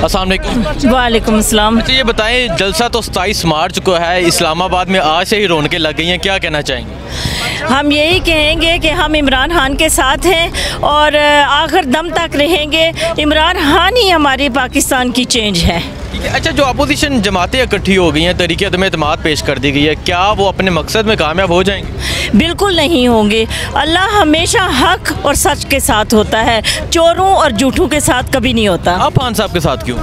अस्सलाम वालेकुम। वालेकुम अस्सलाम। अच्छा, ये बताएं, जलसा तो 27 मार्च को है, इस्लामाबाद में आज से ही रौनकें लग गई हैं, क्या कहना चाहेंगे? हम यही कहेंगे कि हम इमरान खान के साथ हैं और आखिर दम तक रहेंगे। इमरान खान ही हमारे पाकिस्तान की चेंज है। अच्छा, जो अपोजिशन जमातें इकट्ठी हो गई हैं, तरीके अदम एतमाद पेश कर दी गई है, क्या वो अपने मकसद में कामयाब हो जाएंगे? बिल्कुल नहीं होंगे। अल्लाह हमेशा हक और सच के साथ होता है, चोरों और झूठों के साथ कभी नहीं होता। आप खान साहब के साथ क्यों?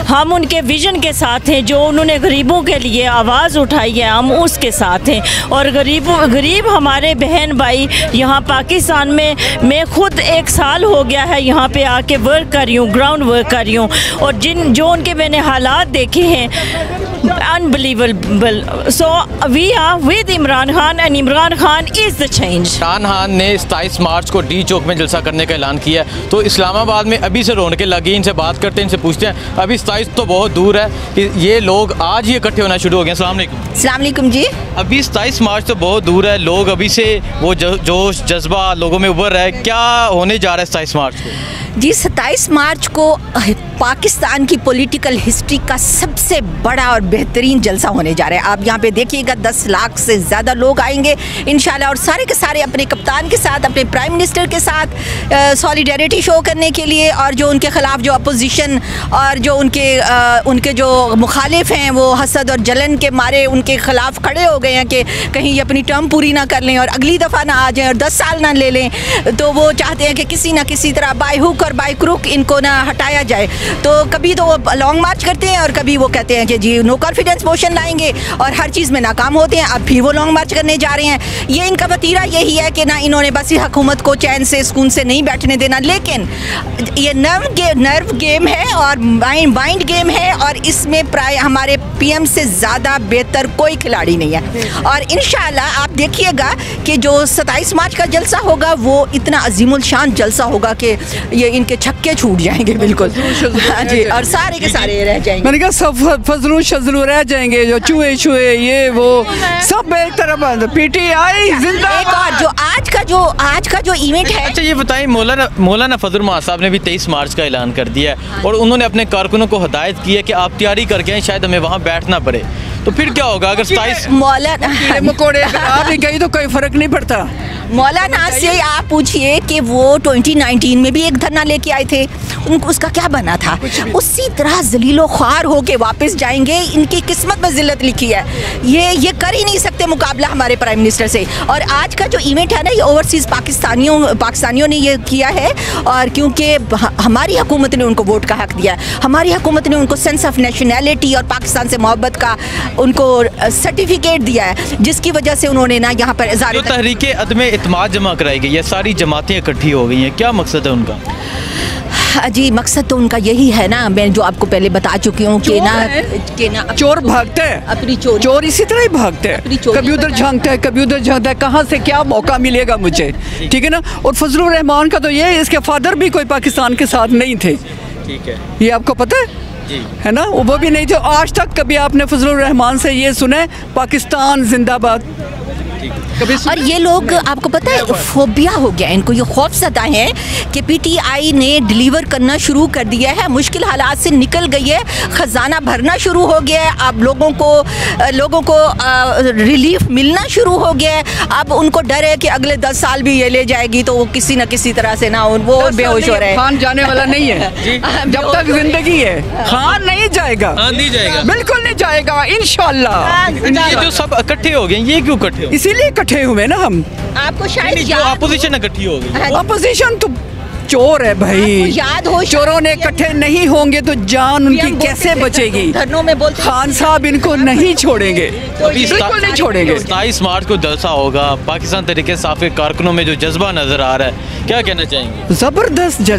हम उनके विजन के साथ हैं, जो उन्होंने गरीबों के लिए आवाज़ उठाई है, हम उसके साथ हैं। और गरीब हमारे बहन भाई यहाँ पाकिस्तान में, मैं खुद 1 साल हो गया है यहाँ पे आके वर्क कर रही हूँ, ग्राउंड वर्क कर रही हूँ, और जो उनके मैंने हालात देखे हैं unbelievable. So we are with Imran Khan and Imran Khan is the change. Imran Khan ने 27 मार्च को डी चौक में जलसा करने का ऐलान किया है, तो इस्लामाबाद में अभी से रौनकें लगी। इनसे बात करते हैं, इनसे पूछते हैं। अभी 27 तो बहुत दूर है कि ये लोग आज ही इकट्ठे होना शुरू हो गए। अस्सलाम वालेकुम जी। अभी 27 मार्च तो बहुत दूर है, लोग अभी से वो जोश जज्बा लोगों में उभर रहा है, क्या होने जा रहा है 27 मार्च को? जी, 27 मार्च को पाकिस्तान की पॉलिटिकल हिस्ट्री का सबसे बड़ा और बेहतरीन जलसा होने जा रहा है। आप यहाँ पे देखिएगा, 10 लाख से ज़्यादा लोग आएंगे इंशाल्लाह, और सारे के सारे अपने कप्तान के साथ, अपने प्राइम मिनिस्टर के साथ सॉलिडेरिटी शो करने के लिए, और जो उनके ख़िलाफ़ जो अपोजिशन और जो उनके जो मुखालिफ हैं वो हसद और जलन के मारे उनके ख़िलाफ़ खड़े हो गए हैं कि कहीं ये अपनी टर्म पूरी ना कर लें और अगली दफ़ा ना आ जाएँ और 10 साल ना ले लें। तो वो चाहते हैं कि किसी ना किसी तरह बाय हुक और बाय क्रुक इनको ना हटाया जाए। तो कभी तो वो लॉन्ग मार्च करते हैं और कभी वो कहते हैं कि जी नो कॉन्फिडेंस मोशन लाएंगे, और हर चीज़ में नाकाम होते हैं। अब फिर वो लॉन्ग मार्च करने जा रहे हैं। ये इनका वतीरा यही है कि ना इन्होंने बस हुकूमत को चैन से सुकून से नहीं बैठने देना। लेकिन ये नर्व गेम है और माइंड गेम है, और इसमें प्राय हमारे PM से ज़्यादा बेहतर कोई खिलाड़ी नहीं है। और इंशाल्लाह आप देखिएगा कि जो 27 मार्च का जलसा होगा वो इतना अजीमुल शान जलसा होगा कि ये इनके छक्के छूट जाएंगे बिल्कुल। हाँ जी, और सारे के सारे रह जाएंगे। मैंने कहा सब फजलू शजलू रह जाएंगे, जो चूहे छुए ये वो सब एक तरफ। PTI जिंदाबाद। एक और जो आज का जो इवेंट है। अच्छा, ये बताइए, मौलाना फजल रहमान साहब ने भी 23 मार्च का ऐलान कर दिया है, और उन्होंने अपने कारकुनों को हिदायत की है कि आप तैयारी करके आए, शायद हमें वहाँ बैठना पड़े। तो फिर क्या होगा अगर 27 मकोड़े आप ही गई तो कोई फर्क नहीं पड़ता। मौलाना से आप पूछिए कि वो 2019 में भी एक धरना लेके आए थे, उनको उसका क्या बना था? उसी तरह जलीलो ख्वार होके वापस जाएंगे। इनकी किस्मत में जिल्लत लिखी है, ये कर ही नहीं सकते मुकाबला हमारे प्राइम मिनिस्टर से। और आज का जो इवेंट है ना, ये ओवरसीज़ पाकिस्तानियों ने ये किया है, और क्योंकि हमारी हुकूमत ने उनको वोट का हक दिया है, हमारी हुकूमत ने उनको सेंस ऑफ नेशनैलिटी और पाकिस्तान से मोहब्बत का उनको सर्टिफिकेट दिया है, जिसकी वजह से उन्होंने ना यहाँ पर तहरीके अदम इत्माद जमा कराई गई है, सारी जमातें इकट्ठी हो गई हैं, क्या मकसद है उनका? जी, मकसद तो उनका यही है ना, मैं जो आपको पहले बता चुकी हूँ कि ना चोर भागते हैं, अपनी चोर इसी तरह ही भागते हैं, कभी उधर झांकता है, कभी उधर झांकता है, कहाँ से क्या मौका मिलेगा मुझे, ठीक है ना। और फजलुर रहमान का तो ये है, इसके फादर भी कोई पाकिस्तान के साथ नहीं थे, ठीक है, ये आपको पता है है ना, वो भी नहीं थे। आज तक कभी आपने फजलुर रहमान से ये सुने पाकिस्तान जिंदाबाद? और ये लोग, आपको पता है, फोबिया हो गया इनको, ये खौफज़दा है कि PTI ने डिलीवर करना शुरू कर दिया है, मुश्किल हालात से निकल गई है, ख़जाना भरना शुरू हो गया है। अब लोगों को रिलीफ मिलना शुरू हो गया है। अब उनको डर है कि अगले 10 साल भी ये ले जाएगी, तो वो किसी न किसी तरह से ना वो बेहोश हो रहे हैं। खान जाने वाला नहीं है जब तक जिंदगी है, खान नहीं जाएगा, बिल्कुल नहीं जाएगा इंशाल्लाह। ये जो सब इकट्ठे हो गए, ये क्यों इकट्ठे हो? इसीलिए इकट्ठे हुए ना हम। आपको शायद जो अपोजिशन इकट्ठी हो गई, अपोजिशन तो चोर है भाई, याद हो, चोरों ने इकट्ठे नहीं होंगे तो जान उनकी कैसे बचेगी? धरनों में बोलते खान साहब इनको नहीं छोड़ेंगे, बिल्कुल नहीं छोड़ेंगे। 27 मार्च को जलसा होगा, पाकिस्तान तहरीके इंसाफ के कारकुनों में जो जज्बा नजर आ रहा है, क्या कहना चाहेंगे? जबरदस्त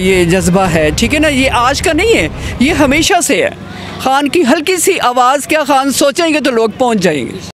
ये जज्बा है, ठीक है ना, ये आज का नहीं है, ये हमेशा से है। खान की हल्की सी आवाज़, क्या खान सोचेंगे तो लोग पहुंच जाएंगे।